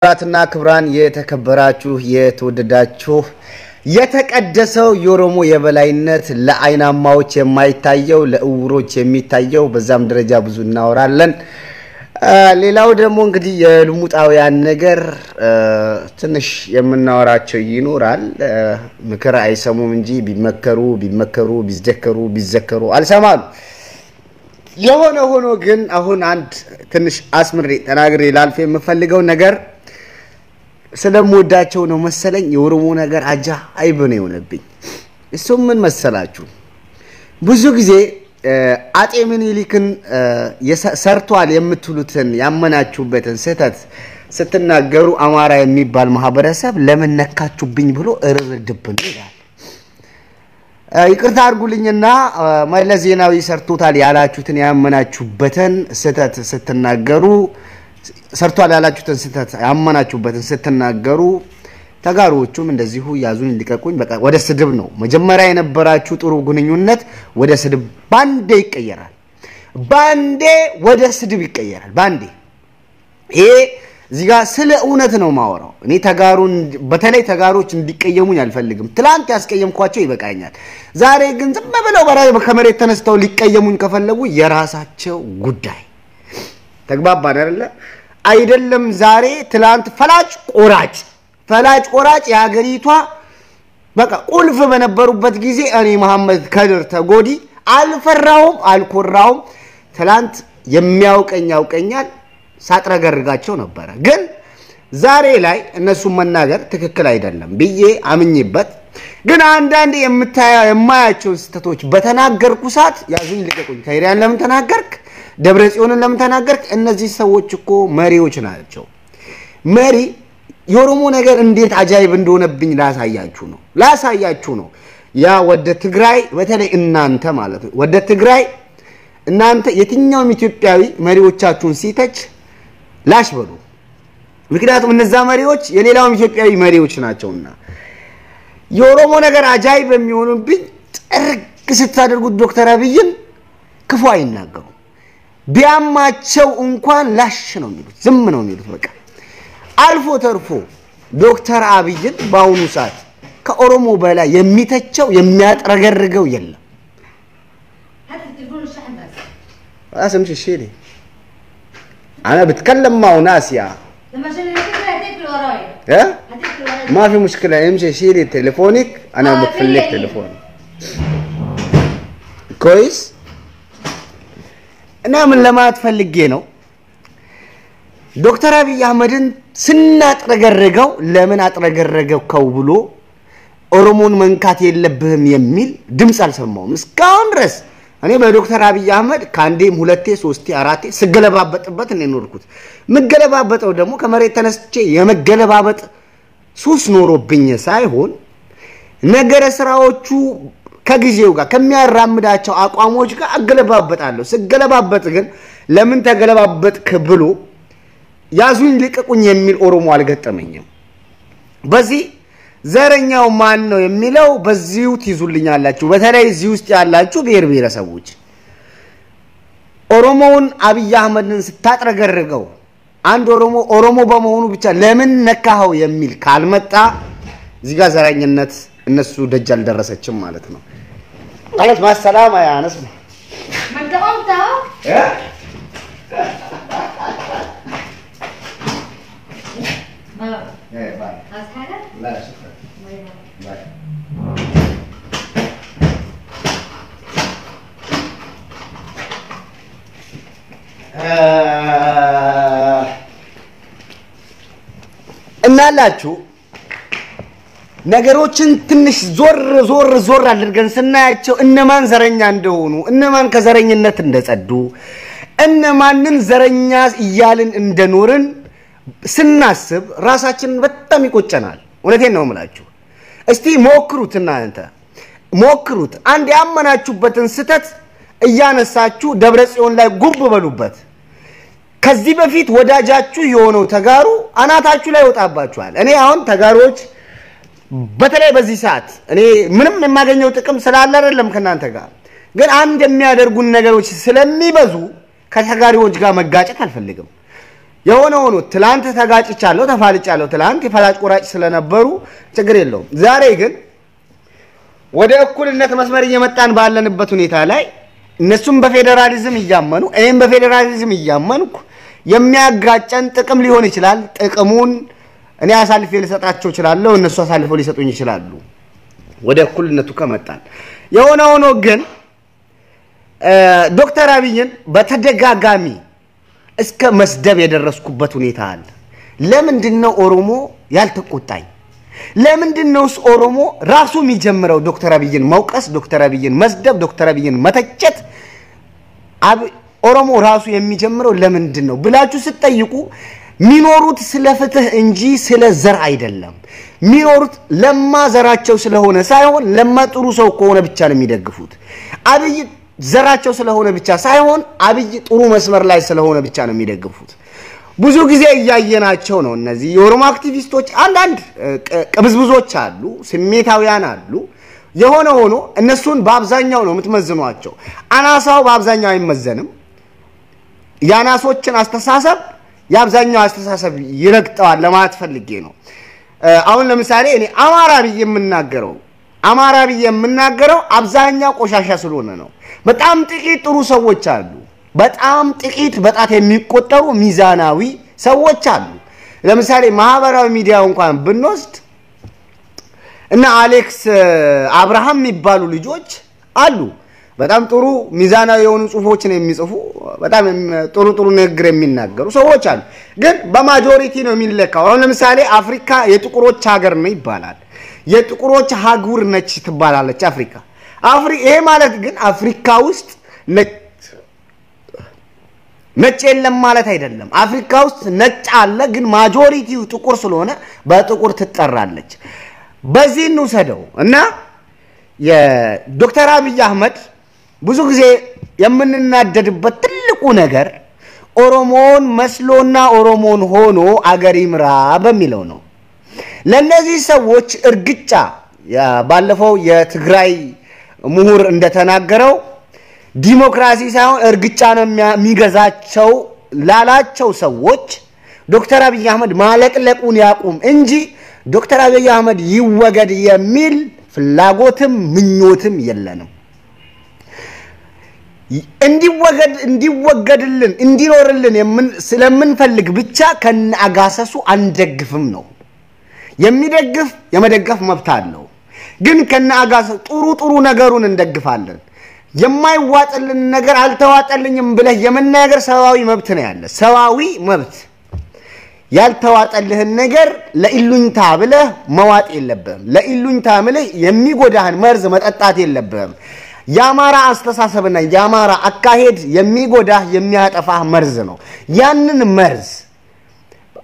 ክብራትና ክብራን የተከበራችሁ የተወደዳችሁ የተቀደሰው የኦሮሞ የበላይነት ለአይናማዎች የማይታየው ለእውሮች የሚታየው በዛም ደረጃ ብዙ እናወራለን። ሌላው ደግሞ እንግዲህ የልሙጣውያን ነገር ትንሽ የምናወራቸው ይኖራል። ምክር አይሰሙም እንጂ ቢመከሩ ቢዘከሩ አልሰማሉ። የሆነ ሆኖ ግን አሁን አንድ ትንሽ አስምሬ ተናግሬ ላልፍ የምፈልገው ነገር ስለምወዳቸው ነው መሰለኝ የኦሮሞ ነገር አጃኢብ ነው የሆነብኝ። እሱም ምን መሰላችሁ? ብዙ ጊዜ አጤ ምኒልክን ሰርቷል የምትሉትን ያመናችሁበትን ስህተት ስትናገሩ አማራ የሚባል ማህበረሰብ ለምን ነካችሁብኝ ብሎ እርርድብን ይላል። ይቅርታ አድርጉልኝና መለስ ዜናዊ ሰርቶታል ያላችሁትን ያመናችሁበትን ስህተት ስትናገሩ ሰርቷል ያላችሁትን ስህተት ያመናችሁበትን ስትናገሩ ተጋሮቹም እንደዚሁ ያዙን ሊቀቁኝ በቃ ወደ ስድብ ነው። መጀመሪያ የነበራችሁ ጥሩ ግንኙነት ወደ ስድብ ባንዴ ይቀየራል። ባንዴ ወደ ስድብ ይቀየራል። ባንዴ ይሄ እዚህ ጋር ስለ እውነት ነው ማወራው። እኔ ተጋሩን በተለይ ተጋሮች እንዲቀየሙኝ አልፈልግም። ትላንት ያስቀየምኳቸው ይበቃኛል። ዛሬ ግን ዝም ብለው ከመሬት ተነስተው ሊቀየሙኝ ከፈለጉ የራሳቸው ጉዳይ። ተግባባን አይደለም? ዛሬ ትላንት ፈላጭ ቆራጭ ያገሪቷ በቃ ቁልፍ በነበሩበት ጊዜ እኔ መሐመድ ከድር ተጎዲ አልፈራውም አልኮራውም። ትላንት የሚያውቀኛል ሳጥረገርጋቸው ነበር። ግን ዛሬ ላይ እነሱ መናገር ትክክል አይደለም ብዬ አምኝበት ግን አንዳንዴ የማያቸው ስተቶች በተናገርኩ ሰዓት ያዙኝ ልቀቁኝ። ታይሪያን ለምን ተናገርክ? ደብረጽዮንን ለምን ተናገርክ? እነዚህ ሰዎች እኮ መሪዎች ናቸው። መሪ የኦሮሞ ነገር እንዴት አጃይብ እንደሆነብኝ ላሳያችሁ ነው። ያ ወደ ትግራይ በተለይ እናንተ ማለት ነው ወደ ትግራይ እናንተ የትኛውም ኢትዮጵያዊ መሪዎቻችሁን ሲተች ላሽ በሉ። ምክንያቱም እነዛ መሪዎች የሌላውም ኢትዮጵያዊ መሪዎች ናቸውና የኦሮሞ ነገር አጃይብ የሚሆኑብኝ ጥርቅ ስታደርጉት ዶክተር አብይን ክፉ አይናገሩ። ቢያማቸው እንኳን ላሽ ነው የሚሉት፣ ዝም ነው የሚሉት። በቃ አልፎ ተርፎ ዶክተር አብይን ባውኑ ሰዓት ከኦሮሞ በላይ የሚተቸው የሚያጥረገርገው የለም። اسمش الشيلي انا بتكلم مع ناس يا لما شيلي هتقفل ورايا ها ما في مشكله امشي شيلي تليفونك انا بقفلك تليفوني كويس. انا من لما تفلقي ነው ዶክተር አብይ አህመድን ስናጥረገረገው ለምን አጥረገረገው ብሎ ኦሮሞን መንካት የለብህም የሚል ድምጽ አልሰማውም እስካሁን ድረስ። እኔ በዶክተር አብይ አህመድ ካንዴም ሁለቴ ሶስቴ አራቴ ስገለባበጥበት ነው ኖርኩት። መገለባበጠው ደግሞ ከመሬት ተነስቼ የመገለባበጥ ሱስ ኖሮብኝ ሳይሆን ነገረ ስራዎቹ ከጊዜው ጋር ከሚያራምዳቸው አቋሞች ጋር አገለባበጣለሁ። ስገለባበጥ ግን ለምን ተገለባበጥክ ብሎ ያዙኝ ልቀቁኝ የሚል ኦሮሞ አልገጠመኝም። በዚህ ዘረኛው ማን ነው የሚለው በዚሁ ትይዙልኛላችሁ። በተለይ እዚህ ውስጥ ያላችሁ ብሔር ብሔረሰቦች ኦሮሞውን አብይ አህመድን ስታጥረገርገው አንድ ኦሮሞ በመሆኑ ብቻ ለምን ነካው የሚል ካልመጣ እዚህ ጋር ዘረኝነት እነሱ ደጅ አልደረሰችም ማለት ነው። ማለት ማሰላም ያነስ መንተውታው باي عايز حاجه؟ لا شكرا باي. እናላችሁ ነገሮችን ትንሽ ዞር አድርገን ስናያቸው እነማን ዘረኛ እንደሆኑ እነማን ከዘረኝነት እንደጸዱ እነማንን ዘረኛ እያልን እንደኖርን ስናስብ ራሳችንን በጣም ይቆጨናል። እውነቴን ነው የምላችሁ። እስቲ ሞክሩት አንድ ያመናችሁበትን ስህተት እያነሳችሁ ደብረጽዮን ላይ ጉብ በሉበት። ከዚህ በፊት ወዳጃችሁ የሆነው ተጋሩ አናታችሁ ላይ ወጣባችኋል። እኔ አሁን ተጋሮች በተለይ በዚህ ሰዓት እኔ ምንም የማገኘው ጥቅም ስላለ አይደለም ከናንተ ጋር ግን አንድ የሚያደርጉን ነገሮች ስለሚበዙ ከተጋሪዎች ጋር መጋጨት አልፈልግም። የሆነ ሆኖ ትላንት ተጋጭቻለሁ ተፋልጫለሁ ትላንት የፈላጭ ቆራጭ ስለነበሩ ችግር የለውም ዛሬ ግን ወደ እኩልነት መስመር እየመጣን ባለንበት ሁኔታ ላይ እነሱም በፌደራሊዝም ይያመኑ እኔም በፌደራሊዝም ይያመንኩ የሚያጋጨን ጥቅም ሊሆን ይችላል ጥቅሙን እኔ አሳልፌ ልሰጣቸው ይችላልው እነሱ አሳልፈው ሊሰጡኝ ይችላሉ ወደ እኩልነቱ ከመጣን የሆነ ሆኖ ግን ዶክተር አብይን በተደጋጋሚ እስከ መስደብ የደረስኩበት ሁኔታ አለ ለምንድነው ኦሮሞ ያልተቆጣኝ ለምንድነውስ ኦሮሞ ራሱ የሚጀምረው ዶክተር አብይን መውቀስ ዶክተር አብይን መስደብ ዶክተር አብይን መተቸት ኦሮሞ ራሱ የሚጀምረው ለምንድነው ብላችሁ ስትጠይቁ ሚኖሩት ስለ ፍትህ እንጂ ስለ ዘር አይደለም ሚኖሩት ለማዘራቸው ስለሆነ ሳይሆን ለማጥሩ ሰው ከሆነ ብቻ ነው የሚደግፉት አብይ ዘራቸው ስለሆነ ብቻ ሳይሆን አብይ ጥሩ መስመር ላይ ስለሆነ ብቻ ነው የሚደግፉት ብዙ ጊዜ ያያየናቸው ነው እነዚህ የኦሮሞ አክቲቪስቶች አንዳንድ ቅብዝብዞች አሉ ስሜታውያን አሉ የሆነ ሆኖ እነሱን በአብዛኛው ነው የምትመዝኗቸው አናሳው በአብዛኛው አይመዘንም ያናሶችን አስተሳሰብ ያብዛኛው አስተሳሰብ ይረግጣል ለማለት ፈልጌ ነው አሁን ለምሳሌ እኔ አማራ ብዬ የምናገረው አብዛኛው ቆሻሻ ስለሆነ ነው በጣም ጥቂት ጥሩ ሰዎች አሉ በጣም ጥቂት በጣት የሚቆጠሩ ሚዛናዊ ሰዎች አሉ ለምሳሌ ማህበራዊ ሚዲያው እንኳን ብንወስድ እና አሌክስ አብርሃም የሚባሉ ልጆች አሉ በጣም ጥሩ ሚዛናዊ የሆኑ ጽሁፎችን የሚጽፉ በጣም ጥሩ ንግግር የሚናገሩ ሰዎች አሉ ግን በማጆሪቲ ነው የሚለካው አሁን ለምሳሌ አፍሪካ የጥቁሮች ሀገር ነው ይባላል የጥቁሮች ሀገር ነች ትባላለች አፍሪካ ይሄ ማለት ግን አፍሪካ ውስጥ ነጭ የለም ማለት አይደለም አፍሪካ ውስጥ ነጭ አለ ግን ማጆሪቲው ጥቁር ስለሆነ በጥቁር ትጠራለች በዚህ ነው ሰደው እና የዶክተር አብይ አህመድ ብዙ ጊዜ የምንናደድበት ትልቁ ነገር ኦሮሞን መስሎና ኦሮሞን ሆኖ አገር ይምራ በሚለው ነው ለነዚህ ሰዎች እርግጫ ባለፈው የትግራይ ምሁር እንደተናገረው ዲሞክራሲ ሳይሆን እርግጫ ነው የሚገዛቸው ላላቸው ሰዎች ዶክተር አብይ አህመድ ማለቅለቁን ያቁም እንጂ ዶክተር አብይ አህመድ ይወገድ የሚል ፍላጎትም ምኞትም የለንም እንዲወገድልን እንዲኖርልን ስለምንፈልግ ብቻ ከነአጋሰሱ አንደግፍም ነው የሚደግፍ የመደገፍ መብት አለው ግን ከነአጋሰሱ ጥሩ ነገሩን እንደግፋለን የማይዋጥልን ነገር አልተዋጠልኝም ብለህ የመናገር ሰዋዊ መብት ነው ያለ ሰዋዊ መብት ያልተዋጠልህን ነገር ለኢሉኝታ ብለህ መዋጥ የለብህም ለኢሉኝታ ብለህ የሚጎዳህን መርዝ መጠጣት የለብህም ያማራ አስተሳሰብና ያማራ አካሄድ የሚጎዳህ የሚያጠፋህ መርዝ ነው ያንን መርዝ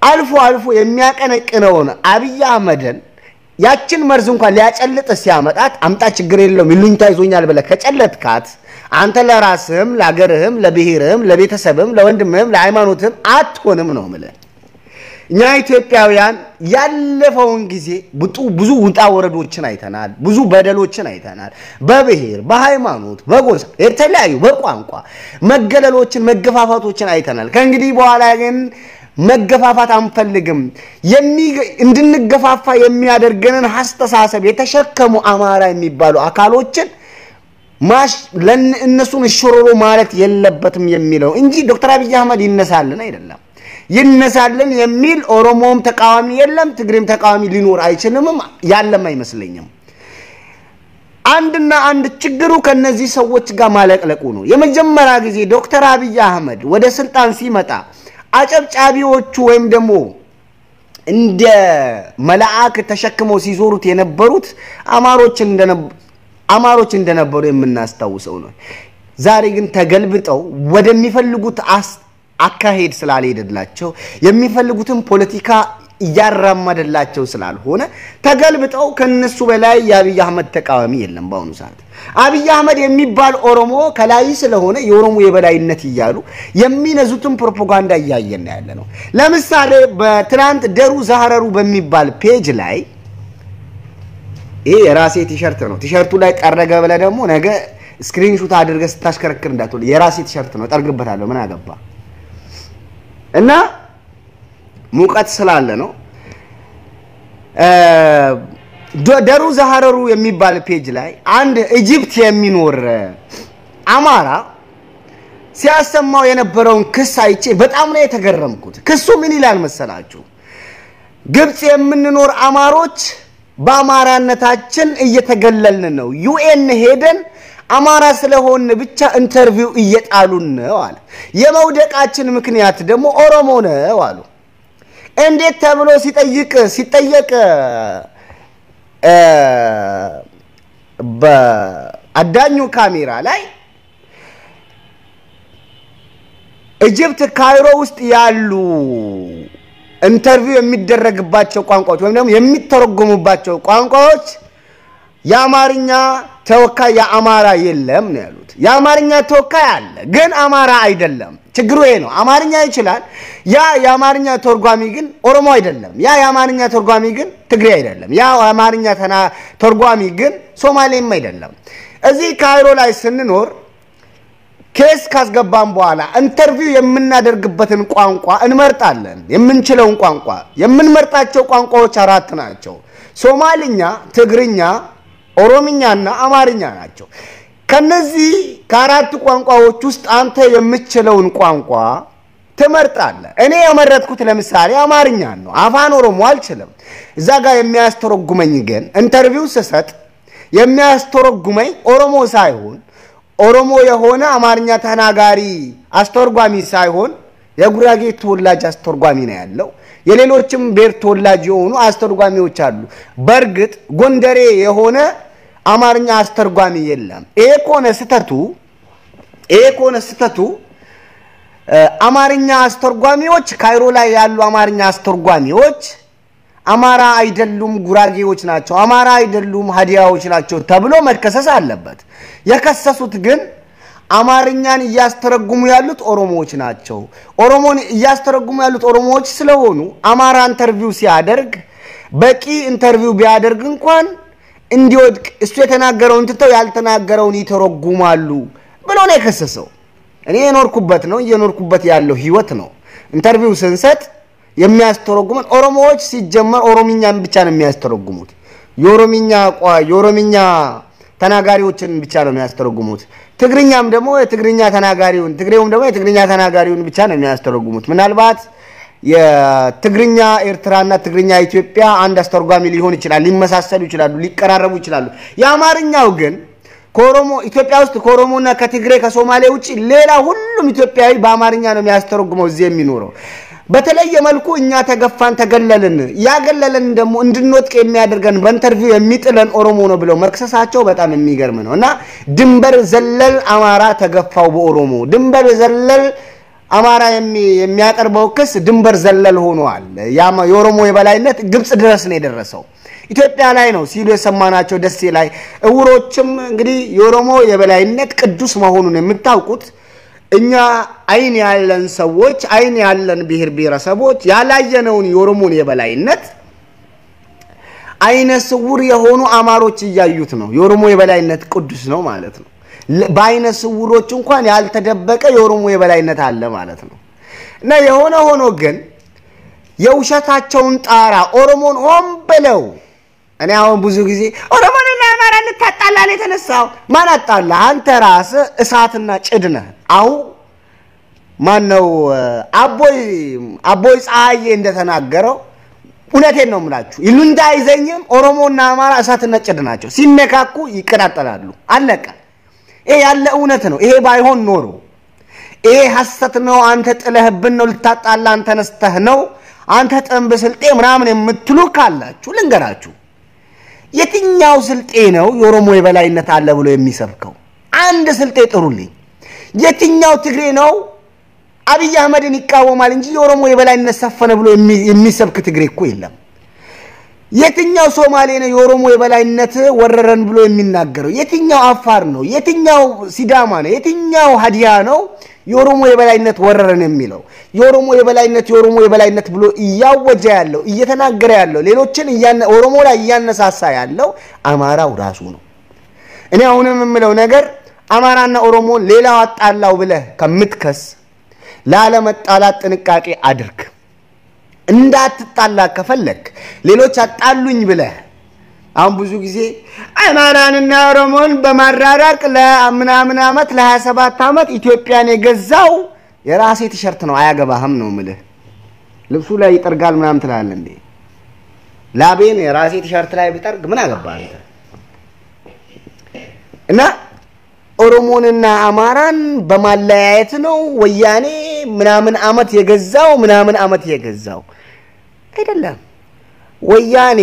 አልፎ የሚያቀነቅነውን አብይ አህመድን ያችን መርዝ እንኳን ሊያጨልጥ ሲያመጣት አምጣ ችግር የለውም ኢሉኝታ ይዞኛል ብለህ ከጨለጥካት አንተ ለራስህም ለአገርህም ለብሔርህም ለቤተሰብም ለወንድምህም ለሃይማኖትም አትሆንም ነው ማለት እኛ ኢትዮጵያውያን ያለፈውን ጊዜ ብዙ ውጣ ወረዶችን አይተናል ብዙ በደሎችን አይተናል በብሔር በሃይማኖት በጎሳ የተለያዩ በቋንቋ መገለሎችን መገፋፋቶችን አይተናል ከእንግዲህ በኋላ ግን መገፋፋት አንፈልግም እንድንገፋፋ የሚያደርገንን አስተሳሰብ የተሸከሙ አማራ የሚባሉ አካሎችን ለእነሱን ሽሮሮ ማለት የለበትም የሚለው እንጂ ዶክተር አብይ አህመድ ይነሳልን አይደለም ይነሳልን የሚል ኦሮሞም ተቃዋሚ የለም ትግሬም ተቃዋሚ ሊኖር አይችልም ያለም አይመስለኝም አንድና አንድ ችግሩ ከነዚህ ሰዎች ጋር ማለቅለቁ ነው የመጀመሪያ ጊዜ ዶክተር አብይ አህመድ ወደ ስልጣን ሲመጣ አጨብጫቢዎቹ ወይም ደግሞ እንደ መላእክ ተሸክመው ሲዞሩት የነበሩት አማሮች እንደነበሩ የምናስተዋውሰው ነው ዛሬ ግን ተገልብጠው ወደሚፈልጉት አካሄድ ስላልሄደላቸው የሚፈልጉትን ፖለቲካ ያራመደላቸው ስላልሆነ ተገልብጠው ከነሱ በላይ የአብይ አህመድ ተቃዋሚ የለም ባሁኑ ሰዓት አብይ አህመድ የሚባል ኦሮሞ ከላይ ስለሆነ የኦሮሞ የበላይነት ይያሉ የሚነዙትን ፕሮፓጋንዳ ያያየና ያለ ነው ለምሳሌ በትናንት ደሩ ዛህረሩ በሚባል ፔጅ ላይ ይሄ የራሴ ቲሸርት ነው ቲሸርቱ ላይ ጠረገ ብለ ደግሞ ነገ ስክሪንሾት አድርገህ ስታሽከረክር እንዳትወል የራሴ ቲሸርት ነው ጠርግበታለሁ ምን አገባ እና ሙቀት ስላለ ነው ደሩ ዘሐረሩ የሚባል ፔጅ ላይ አንድ ኢጂፕት የሚኖር አማራ ሲያሰማው የነበረውን ክስ አይቼ በጣም ነው የተገረምኩት ክሱ ምን ይላል መሰላችሁ ግብጽ የምንኖር አማሮች በአማራነታችን እየተገለልን ነው ዩኤን ሄደን አማራ ስለሆነ ብቻ ኢንተርቪው እየጣሉን ነው አለ የመውደቃችን ምክንያት ደግሞ ኦሮሞ ነው አሉ እንዴት ተብሎ ሲጠየቅ በአዳኙ ካሜራ ላይ ኢጂፕት ካይሮ ውስጥ ያሉ ኢንተርቪው የሚደረግባቸው ቋንቋዎች ወይም ደግሞ የሚተረጎሙባቸው ቋንቋዎች የአማርኛ ተወካይ የአማራ የለም ነው ያሉት የአማርኛ ተወካይ አለ ግን አማራ አይደለም ችግሩ ይሄ ነው አማርኛ ይችላል ያ የአማርኛ ተርጓሚ ግን ኦሮሞ አይደለም ያ የአማርኛ ተርጓሚ ግን ትግሬ አይደለም ያ የአማርኛ ተርጓሚ ግን ሶማሌም አይደለም እዚህ ካይሮ ላይ ስንኖር ኬስ ካስገባን በኋላ ኢንተርቪው የምናደርግበትን ቋንቋ እንመርጣለን የምንችለውን ቋንቋ የምንመርጣቸው ቋንቋዎች አራት ናቸው ሶማሊኛ ትግርኛ ኦሮሚኛና አማርኛ ናቸው ከነዚህ ከአራት ቋንቋዎች ውስጥ አንተ የምትችለውን ቋንቋ ትመርጣለህ እኔ የመረጥኩት ለምሳሌ አማርኛ ነው አፋን ኦሮሞ አልችልም እዛ ጋር የሚያስተረጉመኝ ግን ኢንተርቪው ሰሰጥ የሚያስተረጉመኝ ኦሮሞ ሳይሆን ኦሮሞ የሆነ አማርኛ ተናጋሪ አስተርጓሚ ሳይሆን የጉራጌ ተወላጅ አስተርጓሚ ነው ያለው የሌሎችም ቤር ተወላጅ የሆኑ አስተርጓሚዎች አሉ በርግጥ ጎንደሬ የሆነ አማርኛ አስተርጓሚ የለም ይሄ ኮነ ስተቱ አማርኛ አስተርጓሚዎች ካይሮ ላይ ያሉ አማርኛ አስተርጓሚዎች አማራ አይደሉም ጉራጌዎች ናቸው አማራ አይደሉም ሀዲያዎች ናቸው ተብሎ መከሰስ አለበት የከሰሱት ግን አማርኛን ያስተረጉሙ ያሉት ኦሮሞዎች ናቸው ኦሮሞን ያስተረጉሙ ያሉት ኦሮሞዎች ስለሆኑ አማራ ኢንተርቪው ሲያደርግ በቂ ኢንተርቪው ቢያደርግ እንኳን እንዲወድቅ እሱ የተናገረውን ትተው ያልተናገረውን ይተረጉማሉ ብሎ ነው የከሰሰው እኔ የኖርኩበት ነው የኖርኩበት ያለው ህይወት ነው ኢንተርቪው ስንሰጥ የሚያስተረጉሙ ኦሮሞዎች ሲጀመር ኦሮሚኛን ብቻ ነው የሚያስተረጉሙት የኦሮሚኛ ተናጋሪዎችን ብቻ ነው የሚያስተረጉሙት ትግርኛም ደግሞ የትግርኛ ተናጋሪውን ትግሬውም ደግሞ የትግርኛ ተናጋሪውን ብቻ ነው የሚያስተረጉሙት ምናልባት የትግርኛ ኤርትራና ትግርኛ ኢትዮጵያ አንድ አስተርጓሚ ሊሆን ይችላል ሊመሳሰሉ ይችላሉ ሊቀራረቡ ይችላሉ የአማርኛው ግን ኮሮሞ ኢትዮጵያ ውስጥ ኮሮሞና ከትግሬ ከሶማሌ ውጪ ሌላ ሁሉም ኢትዮጵያዊ በአማርኛ ነው የሚያስተረጉመው እዚህ የሚኖረው በተለየ መልኩ እኛ ተገፋን ተገለልን ያገለለን ደግሞ እንድንወጥቅ የሚያደርገን በኢንተርቪው የሚጥለን ኦሮሞ ነው ብለው መክሰሳቸው በጣም የሚገርም ነውና ድንበር ዘለል አማራ ተገፋው በኦሮሞ ድንበር ዘለል አማራ የሚያቀርበው ክስ ድንበር ዘለል ሆኗል የኦሮሞ የበላይነት ግብጽ ድረስ ነው የደረሰው ኢትዮጵያ ላይ ነው ሲሉ የሰማናቸው ደሴ ላይ እውሮችም እንግዲህ የኦሮሞ የበላይነት ቅዱስ መሆኑን የምታውቁት እኛ አይን ያለን ሰዎች አይን ያለን ብሔር ብሔረሰቦች ያላየነውን የኦሮሞን የበላይነት አይነ ስውር የሆኑ አማሮች ያዩት ነው የኦሮሞ የበላይነት ቅዱስ ነው ማለት ነው በአይነ ስውሮች እንኳን ያልተደበቀ የኦሮሞ የበላይነት አለ ማለት ነው እና የሆነ ሆኖ ግን የውሸታቸውን ጣራ ኦሮሞን ሆም ብለው እኔ አሁን ብዙ ጊዜ ኦሮሞንና አማራን ተጣላለ የተነሳው ማን አጣላ አንተ ራስ እሳትና ጭድ ነህ አው ማነው አቦይ ፀሐዬ እንደተናገረው እውነቴን ነው የምላችሁ ይሉንዳ አይዘኝም ኦሮሞና አማራ እሳትና ጭድ ናቸው ሲነካኩ ይቀጣጣላሉ አለቀ ይሄ ያለ እውነት ነው ይሄ ባይሆን ኖሮ ይሄ ሐሰት ነው አንተ ጥለህብን ነው ልታጣላ አንተ ነስተህ ነው አንተ ጠንበ ስልጤ ምናምን የምትሉ ካላችሁ ልንገራችሁ የትኛው ስልጤ ነው የኦሮሞ የበላይነት አለ ብሎ የሚሰብከው አንድ ስልጤ ጥሩልኝ የትኛው ትግሬ ነው አብይ አህመድን ይቃወማል እንጂ የኦሮሞ የበላይነት ሰፈነ ብሎ የሚሰብክ ትግሬ እኮ የለም የትኛው ሶማሌ ነው የኦሮሞ የበላይነት ወረረን ብሎ የሚናገረው የትኛው አፋር ነው የትኛው ሲዳማ ነው የትኛው ሀዲያ ነው የኦሮሞ የበላይነት ወረረን የሚለው የኦሮሞ የበላይነት ብሎ ያወጀ ያለው እየተናገረ ያለው ሌሎችን ኦሮሞ ላይ ያነሳሳ ያለው አማራው ራሱ ነው እኔ አሁንም የምለው ነገር አማራና ኦሮሞ ሌላው አጣላው ብለ ከምትከስ ላለመጣላት ጥንቃቄ አድርግ እንዳትጣላ ከፈለክ ሌሎች አጣሉኝ ብለህ አሁን ብዙ ጊዜ አማራንና ኦሮሞን በማራራቅ ለምናምን አመት ለ27 አመት ኢትዮጵያን የገዛው የራሴ ቲሸርት ነው አያገባህም ነው ምልህ ልብሱ ላይ ይጠርጋል ምናምን ትላለህ እንዴ ላቤን የራሴ ቲሸርት ላይ ቢጠርግ ምን አገባህ እና ኦሮሞንና አማራን በማለያየት ነው ወያኔ ምናምን አመት የገዛው አይደለም ወያኔ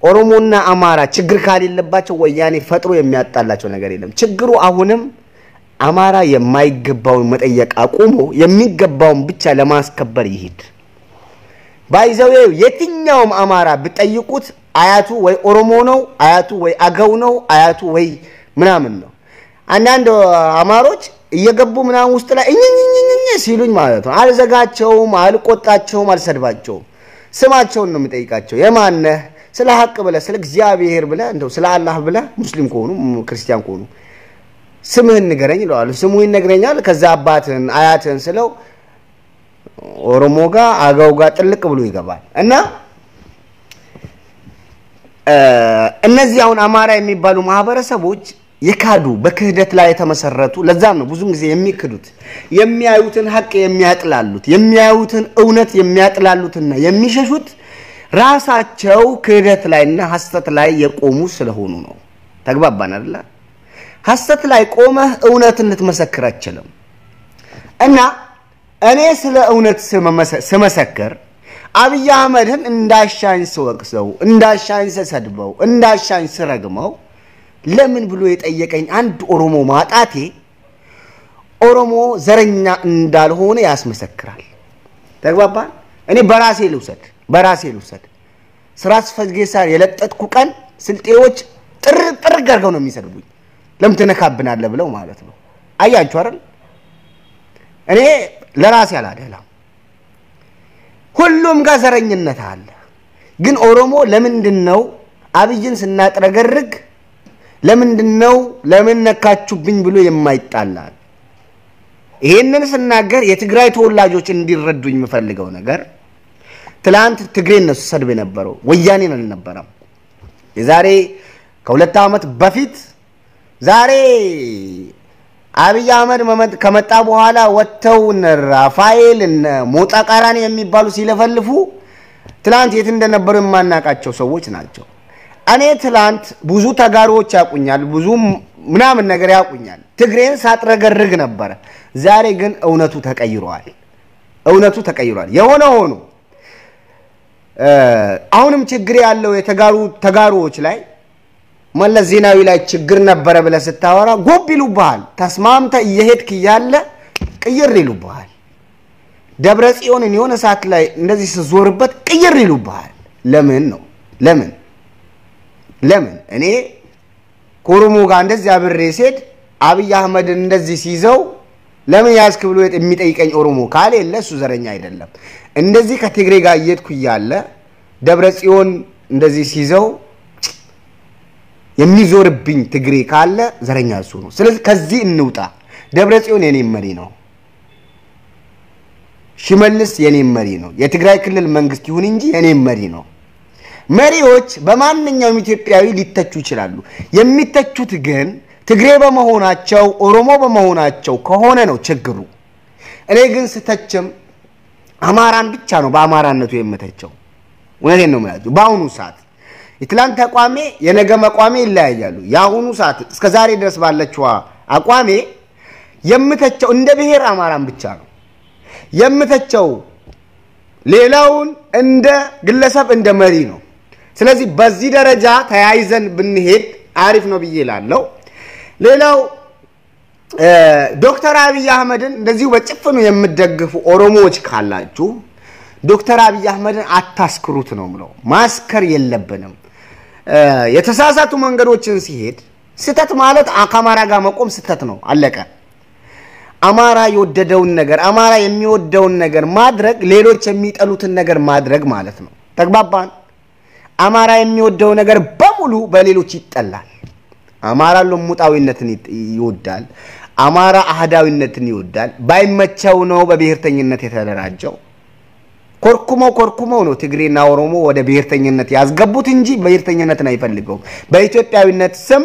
ኦሮሞና አማራ ችግር ካሌለባቸው ወያኔ ፈጥሮ የሚያጣላቸው ነገር የለም ችግሩ አሁንም አማራ የማይገባውን መጠየቅ አቁሞ የሚገባውን ብቻ ለማስከበር ይሄድ ባይዘው የትኛውም አማራ ብጠይቁት አያቱ ወይ ኦሮሞ ነው አያቱ ወይ አገው ነው አያቱ ወይ ምናምን ነው አንዳንድ አማሮች እየገቡ ምናምን ውስጥ ላይ እኝኝኝኝ ሲሉኝ ማለት ነው አልዘጋቸውም አልቆጣቸውም አልሰድባቸውም ስማቸውን ነው የምጠይቃቸው የማን ስለ ሐቅ ብለ ስለ እግዚአብሔር ብለ እንደው ስለ አላህ ብለ ሙስሊም ከሆኑ ክርስቲያን ከሆኑ ስምህን ንገረኝ ይላሉ ስሙን ይነግረኛል ከዛ አባትን አያትን ስለው ኦሮሞ ጋር አጋው ጋር ጥልቅ ብሎ ይገባል እና እነዚህ አሁን አማራ የሚባሉ ማህበረሰቦች የካዱ በክህደት ላይ የተመሰረቱ ለዛም ነው ብዙም ጊዜ የሚክዱት የሚያዩትን ሐቅ የሚያጥላሉት የሚያዩትን እውነት የሚያጥላሉትና የሚሸሹት ራሳቸው ክህደት ላይና ሐሰት ላይ የቆሙ ስለሆኑ ነው ተግባባን አይደል ሐሰት ላይ ቆመህ እውነትን ልትመሰክር አትችልም እና እኔ ስለ እውነት ስመሰክር አብይ አህመድን እንዳሻኝ ስወቅሰው እንዳሻኝ ሰድበው እንዳሻኝ ስረግመው ለምን ብሎ የጠየቀኝ አንድ ኦሮሞ ማጣቴ ኦሮሞ ዘረኛ እንዳልሆነ ያስመሰክራል ተግባባን እኔ በራሴ ልውሰድ ስራስ ፈጅጌሳር የለጠጥኩ ቀን ስልጤዎች ጥር ገርገው ነው የሚሰድቡኝ ለምን ተነካብናለ ብለው ማለት ነው አያችሁ አይደል እኔ ለራሴ አላደላም ሁሉም ጋር ዘረኝነት አለ ግን ኦሮሞ ለምንድነው አብይን ስናጥረገርግ ለምንድነው ለምን ነካቹብኝ ብሎ የማይጣላል ይሄንን ስናገር የትግራይ ተወላጆች እንዲረዱኝ መፈልገው ነገር ትላንት ትግሬን ነው ሰድበ ነበረው ወያኔ ነው ነበረው የዛሬ ከሁለት አመት በፊት ዛሬ አብይ አህመድ ከመጣ በኋላ ወጥተው ራፋኤል ሞጣ ቃራኒ የሚባሉ ሲለፈልፉ ትላንት የት እንደነበሩ የማናቃቸው ሰዎች ናቸው እኔ ትላንት ብዙ ተጋሮች ያቁኛል ብዙ ምናምን ነገር ያቁኛል ትግሬን ሳጥረገርግ ነበር ዛሬ ግን እውነቱ ተቀይሯል የሆነ ሆኖ አሁንም ችግር ያለው ተጋሮዎች ላይ መለስ ዜናዊ ላይ ችግር ነበር ብለ ስታወራ ጎብ ይሉብሃል ተስማምተ እየሄድክ ያለ ቅይር ይሉብሃል ደብረ ጽዮንን የሆነ ሰዓት ላይ እንደዚህ ሲዞርበት ቅይር ይሉብሃል ለምን እኔ ኮሮሞ ጋር እንደዚህ አብሬ ሲሄድ አብይ አህመድ እንደዚህ ሲይዘው ለምን ያስክ ብሎ የሚጠይቀኝ ኦሮሞ ካለ ለሱ ዘረኛ አይደለም እንደዚህ ከትግሬ ጋር እየሄድኩ ያለ ደብረ ጽዮን እንደዚህ ሲይዘው የሚዞርብኝ ትግሬ ካለ ዘረኛ እሱ ነው ስለዚህ ከዚህ እንውጣ ደብረ ጽዮን የኔ መሪ ነው ሽመልስ የኔ መሪ ነው የትግራይ ክልል መንግስት ይሁን እንጂ የኔ መሪ ነው መሪዎች በማንኛውም ኢትዮጵያዊ ሊተቹ ይችላሉ የሚተቹት ግን ትግሬ በመሆናቸው ኦሮሞ በመሆናቸው ከሆነ ነው ችግሩ እኔ ግን ስተችም አማራን ብቻ ነው በአማራነቱ የምተቸው ወኔ ነው ማለት ባሁኑ ሰዓት የትላንት አቋሜ የነገ መቋሜ ይለያያሉ ያሁኑ ሰዓት እስከ ዛሬ ድረስ ባለችው አቋሜ የምተቸው እንደ ብሔር አማራን ብቻ ነው የምተቸው ሌላውን እንደ ግለሰብ እንደ መሪ ነው ስለዚህ በዚህ ደረጃ ተያይዘን ብንሄድ አሪፍ ነው ብዬላለሁ ሌላው ዶክተር አብይ አህመድን እንደዚህ በጭፍኑ የምትደግፉ ኦሮሞዎች ካላችሁ ዶክተር አብይ አህመድን አታስክሩት ነው ምለው ማስከር የለብንም የተሳሳቱ መንገዶችን ሲሄድ ስተት ማለት አካማራ ጋር መቆም ስተት ነው አለቀ አማራ የወደደውን ነገር አማራ የሚወደውን ነገር ማድረግ ሌሎች የሚጠሉትን ነገር ማድረግ ማለት ነው ተግባባን አማራ የሚወደው ነገር በሙሉ በሌሎች ይጠላል አማራ ለሙጣዊነትን ይወዳል አማራ አህዳዊነትን ይወዳል ባይመቸው ነው በብሔርተኝነት የተደራጀው ኮርኩመው ነው ትግሬና ኦሮሞ ወደ ብሔርተኝነት ያስገቡት እንጂ ብሔርተኝነትን አይፈልገው በኢትዮጵያዊነት ስም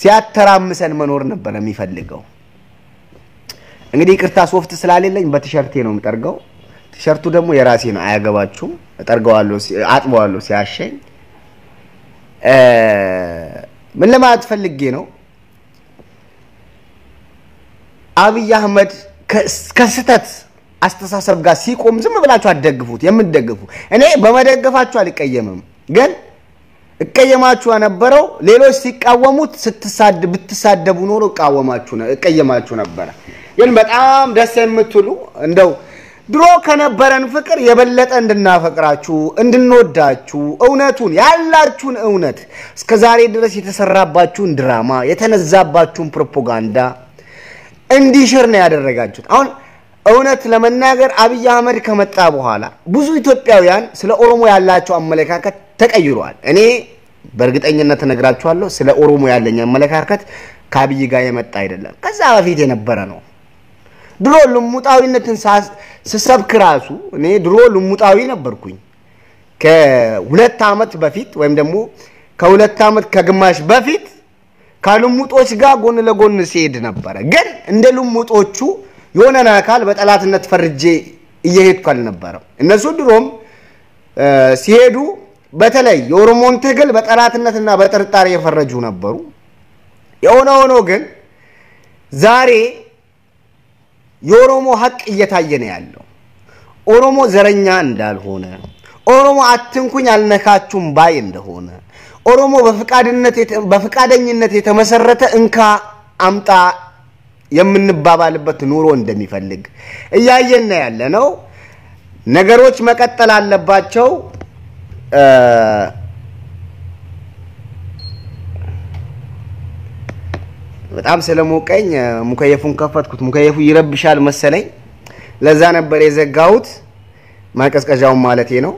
ሲያተራምሰን መኖር ነበር የሚፈልገው እንግዲህ ይቅርታ ሶፍት ስላልለኝ በቲሸርቴ ነው የምጠርገው ቲሸርቱ ደግሞ የራሴ ነው አያገባችሁም እጠርገዋለሁ አጥበዋለሁ ሲያሸኝ ምን ለማለት ፈልጌ ነው አብይ አህመድ ከስተት አስተሳሰብ ጋር ሲቆም ዝም ብላችሁ አደግፉት የምትደግፉ እኔ በመደገፋችሁ አልቀየምም ግን እቀየማችሁ የነበረው ሌሎች ሲቃወሙት ብትሳደቡ ኖሮ እቀየማችሁ ነበር ግን በጣም ደስ የምትሉ እንደው ድሮ ከነበረን ፍቅር የበለጠ እንድናፈቅራችሁ እንድንወዳችሁ እውነቱን ያላችሁን እውነት እስከዛሬ ድረስ የተሰራባችሁን ድራማ የተነዛባችሁን ፕሮፓጋንዳ እንዲሽር ነው ያደረጋችሁት አሁን እውነት ለመናገር አብይ አህመድ ከመጣ በኋላ ብዙ ኢትዮጵያውያን ስለ ኦሮሞ ያላቸው አመለካከት ተቀይሯል እኔ በእርግጠኝነት ነግራችኋለሁ ስለ ኦሮሞ ያለኝ አመለካከት ከአብይ ጋር የመጣ አይደለም ከዛ በፊት የነበረ ነው ድሮ ልሙጣዊነትን ስሰብክ ራሱ እኔ ድሮ ልሙጣዊ ነበርኩኝ ከ2 አመት በፊት ወይም ደግሞ ከ2 አመት ከግማሽ በፊት ካልሙጦች ጋር ጎን ለጎን ሲሄድ ነበር ግን እንደ ልሙጦቹ የሆነና አካል በጠላትነት ፈርጄ እየሄድኩ ነበር እነሱ ድሮም ሲሄዱ በተለይ የኦሮሞን ትግል በጠላትነትና በጥርጣሬ የፈረጁ ነበሩ የሆነ ግን ዛሬ የኦሮሞ ሐቅ እየታየ ነው ያለው ኦሮሞ ዘረኛ እንዳልሆነ ኦሮሞ አትንኩኝ አልነካችሁም ባይ እንደሆነ ኦሮሞ በፍቃደኝነት የተመሰረተ እንካ አምጣ የምንባባልበት ኑሮ እንደሚፈልግ እያየን ያለ ነው ነገሮች መቀጠል አለባቸው በጣም ስለሞቀኝ ሙከየፉን ከፈትኩት ሙከየፉ ይረብሻል መሰለኝ ለዛ ነበር የዘጋሁት ማቀስቀጃውን ማለቴ ነው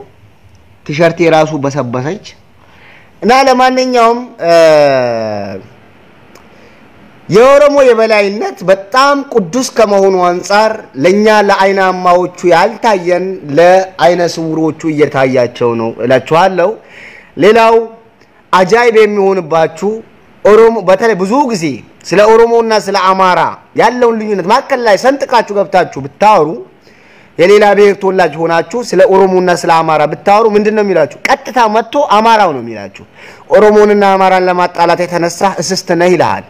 ቲሸርቴ ራሱ በሰበሰች እና ለማንኛውም የኦሮሞ የበላይነት በጣም ቅዱስ ከመሆኑ አንፃር ለኛ ለአይናማዎቹ ያልታየን ለአይነ ስውሮቹ እየታያቸው ነው እላችኋለሁ ሌላው አጃይብ የሚሆንባችሁ ኦሮሞ በተለይ ብዙ ጊዜ ስለ ኦሮሞና ስለ አማራ ያለውን ልዩነት ማከል ላይ ሰንጥቃችሁ ገብታችሁ ብታወሩ የሌላ ብሔር ተወላጅ ሆናችሁ ስለ ኦሮሞና ስለ አማራ ብታወሩ ምንድነው የሚላችሁ ቀጥታ መጥቶ አማራው ነው የሚላችሁ ኦሮሞንና አማራን ለማጣላት የተነሳ እስስት ነህ ይላል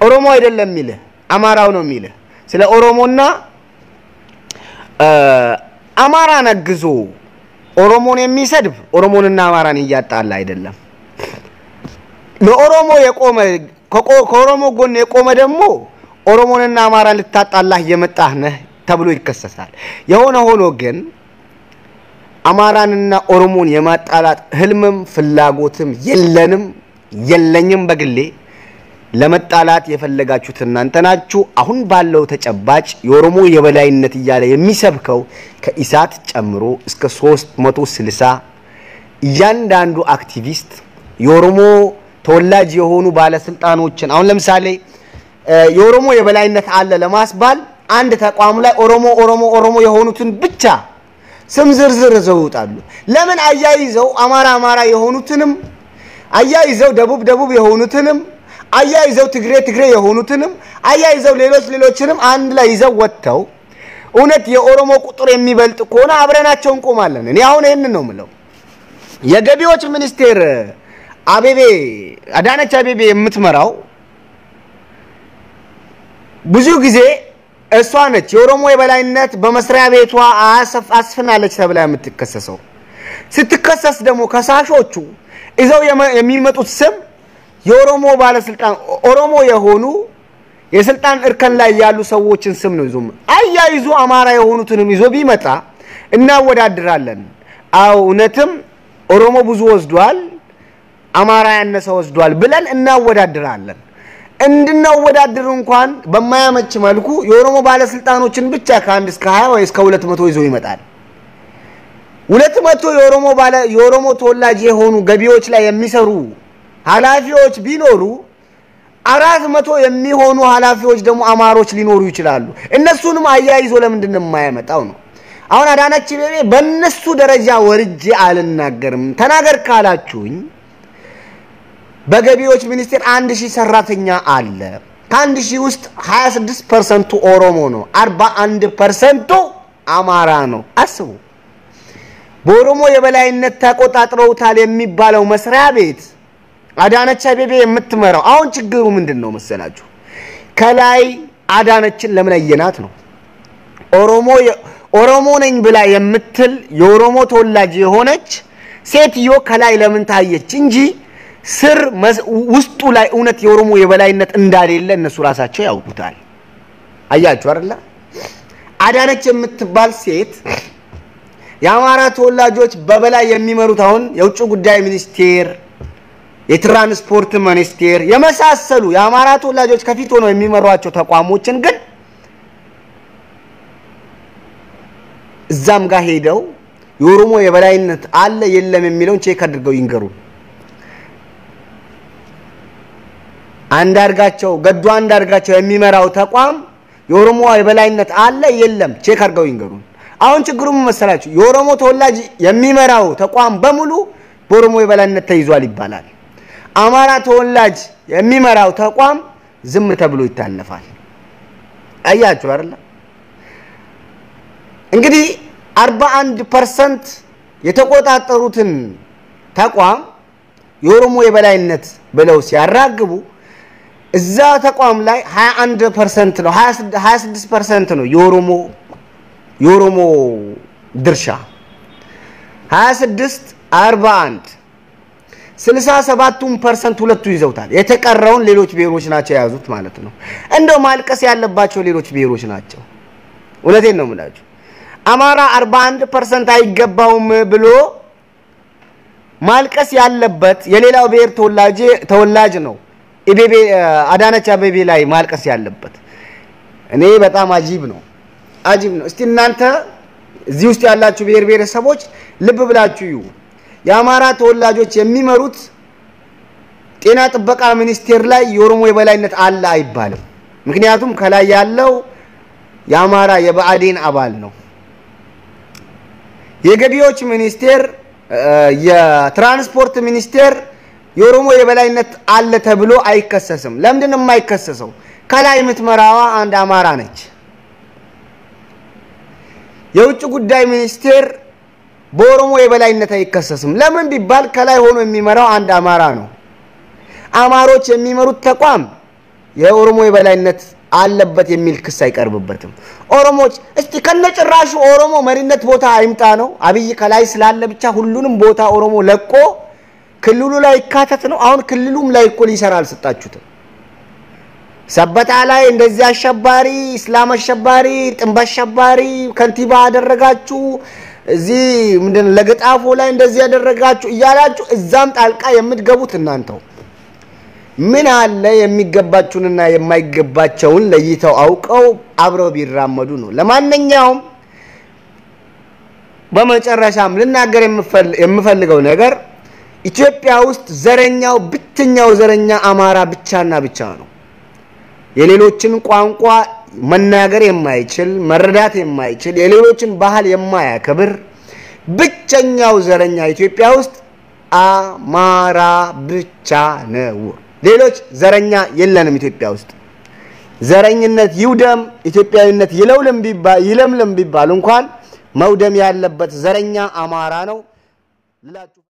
ኦሮሞ አይደለም ሚለ አማራው ነው ሚለ ስለ ኦሮሞና አማራ ነግዞ ኦሮሞን የሚሰድብ ኦሮሞንና አማራን ይያጣል አይደለም ለኦሮሞ የቆመ ከኦሮሞ ጎን የቆመ ደግሞ ኦሮሞንና አማራን ልታጣላህ የመጣህ ነህ ተብሎ ይከሰሳል የሆነ ሆኖ ግን አማራንና ኦሮሞን የማጣላት ህልምም ፍላጎትም የለኝም በግሌ ለመጣላት የፈለጋችሁት እናንተ ናችሁ አሁን ባለው ተጨባጭ የኦሮሞ የበላይነት ይያለ የሚሰብከው ከኢሳት ጨምሮ እስከ 360 እያንዳንዱ አክቲቪስት የኦሮሞ ተወላጅ የሆኑ ባለስልጣኖችን አሁን ለምሳሌ የኦሮሞ የበላይነት አለ ለማስባል አንድ ተቋም ላይ ኦሮሞ የሆኑትን ብቻ ስም ዝርዝር ዘውጣሉ ለምን አያይዘው አማራ የሆኑትንም አያይዘው ደቡብ የሆኑትንም አያይዘው ትግሬ የሆኑትንም አያይዘው ሌሎችንም አንድ ላይ ይዘው ወጥተው እውነት የኦሮሞ ቁጥር የሚበልጥ ከሆነ አብረናቸው እንቆማለን እኔ አሁን ይሄን ነው ምለው የገቢዎች ሚኒስቴር አዳነች አቤቤ የምትመራው ብዙ ጊዜ እሷ ነች የኦሮሞ የበላይነት በመስሪያ ቤቷ አስፈናለች ተብላ የምትከሰሰው ስትከሰስ ደግሞ ከሳሾቹ ይዘው የሚመጡት ስም የኦሮሞ ባለስልጣን ኦሮሞ የሆኑ የስልጣን እርከን ላይ ያሉ ሰዎችን ስም ነው ይዞም አያይዙ አማራ የሆኑትንም ይዞ ቢመጣ እናወዳድራለን እውነትም ኦሮሞ ብዙ ወስዷል አማራ ያነሰ ወስዷል ብለን እናወዳድራለን እንድናወዳድር እንኳን በማያመች መልኩ የኦሮሞ ባለስልጣኖችን ብቻ ከ1 እስከ 20 ወይ እስከ 200 ይዞ ይመጣል 200 የኦሮሞ ተወላጅ የሆኑ ገቢዎች ላይ የሚሰሩ ኃላፊዎች ቢኖሩ 400 የሚሆኑ ኃላፊዎች ደግሞ አማሮች ሊኖሩ ይችላሉ እነሱንም አያይዞ ለምንድነው የማያመጣው ነው አሁን አዳነች አቤቤ በእነሱ ደረጃ ወርጄ አልናገርም ተናገር ካላችሁኝ በገቢዎች ሚኒስቴር 1000 ሰራተኛ አለ ከ1000 ውስጥ 26% ኦሮሞ ነው 41% አማራ ነው አስቡ በኦሮሞ የበላይነት ተቆጣጥረውታል የሚባለው መስሪያ ቤት አዳነች አቤቤ የምትመራው አሁን ችግሩ ምንድነው መሰላችሁ ከላይ አዳነችን ለምን አየናት ነው ኦሮሞ ነኝ ብላ የምትል የኦሮሞ ተወላጅ የሆነች ሴትዮ ከላይ ለምን ታየች እንጂ ስር ውስጡ ላይ እውነት የኦሮሞ የበላይነት እንዳሌለ እነሱ ራሳቸው ያውቁታል አያችሁ አይደል አዳነች የምትባል ሴት የአማራ ተወላጆች በበላይ የሚመሩት አሁን የውጭ ጉዳይ ሚኒስቴር የትራንስፖርት ሚኒስቴር የመሳሰሉ የአማራ ተወላጆች ከፊት ሆነው የሚመሯቸው ተቋሞችን ግን እዛም ጋር ሄደው የኦሮሞ የበላይነት አለ የለም የሚለውን ቼክ አድርገው ይንገሩ አንዳርጋቸው ገዱ አንዳርጋቸው የሚመራው ተቋም የኦሮሞ የበላይነት አለ የለም ቼክ አድርገው ይንገሩ አሁን ችግሩ ምን መሰላችሁ የኦሮሞ ተወላጅ የሚመራው ተቋም በሙሉ በኦሮሞ የበላይነት ተይዟል ይባላል አማራ ተወላጅ የሚመራው ተቋም ዝም ተብሎ ይታለፋል አያችሁ አይደል እንግዲህ 41% የተቆጣጠሩትን ተቋም የኦሮሞ የበላይነት ብለው ሲያራግቡ እዛ ተቋም ላይ 21% ነው 26% ነው የኦሮሞ ድርሻ 26 41 67% ሁለቱ ይዘውታል የተቀረውን ሌሎች ብሔሮች ናቸው ያዙት ማለት ነው እንደው ማልቀስ ያለባቸው ሌሎች ብሔሮች ናቸው እውነቴን ነው የምላችሁ አማራ 41% አይገባውም ብሎ ማልቀስ ያለበት የሌላው ብሔር ተወላጅ ነው ኢቤቤ አዳነች አቤቤ ላይ ማልቀስ ያለበት እኔ በጣም አጂብ ነው እስቲ እናንተ እዚህ ውስጥ ያላችሁ ብሔር ብሔረሰቦች ልብ ብላችሁ ይዩ የአማራ ተወላጆች የሚመሩት ጤና ጥበቃ ሚኒስቴር ላይ የኦሮሞ የበላይነት አለ አይባልም ምክንያቱም ከላይ ያለው የአማራ የባዕዴን አባል ነው የገቢዎች ሚኒስቴር የትራንስፖርት ሚኒስቴር የኦሮሞ የበላይነት አለ ተብሎ አይከሰስም ለምንድነው የማይከሰሰው ከላይ የምትመራዋ አንድ አማራ ነች የውጭ ጉዳይ ሚኒስቴር በኦሮሞ የበላይነት አይከሰስም ለምን ቢባል ከላይ ሆኖ የሚመራው አንድ አማራ ነው አማሮች የሚመሩት ተቋም የኦሮሞ የበላይነት አለበት የሚል ክስ አይቀርብበትም ኦሮሞች እስቲ ከነጭራሹ ኦሮሞ መሪነት ቦታ አይምጣ ነው አብይ ከላይ ስላለ ብቻ ሁሉንም ቦታ ኦሮሞ ለቆ ክልሉ ላይ ካተት ነው አሁን ክልሉም ላይ እኮ ሊሰራል ሰጣችሁት ሰበታ ላይ እንደዚህ አሸባሪ እስላም አሸባሪ ጥንብ አሸባሪ ከንቲባ አደረጋችሁ እዚህ ምንድን ለገጣፎ ላይ እንደዚህ ያደረጋችሁ ይያላችሁ እዛም ጣልቃ የምትገቡት እናንተው ምን አለ የሚገባችሁንና የማይገባቸውን ለይተው አውቀው አብረው ቢራመዱ ነው ለማንኛውም በመጨረሻም ልናገር የምፈልገው ነገር ኢትዮጵያ ውስጥ ዘረኛው ብትኛው ዘረኛ አማራ ብቻና ብቻ ነው የሌሎችን ቋንቋ መናገር የማይችል መረዳት የማይችል የሌሎችን ባህል የማያከብር ብቸኛው ዘረኛ ኢትዮጵያ ውስጥ አማራ ብቻ ነው ሌሎች ዘረኛ የለንም ኢትዮጵያ ውስጥ ዘረኝነት ይውደም ኢትዮጵያዊነት ይለምለም ቢባል እንኳን መውደም ያለበት ዘረኛ አማራ ነው ልላችሁ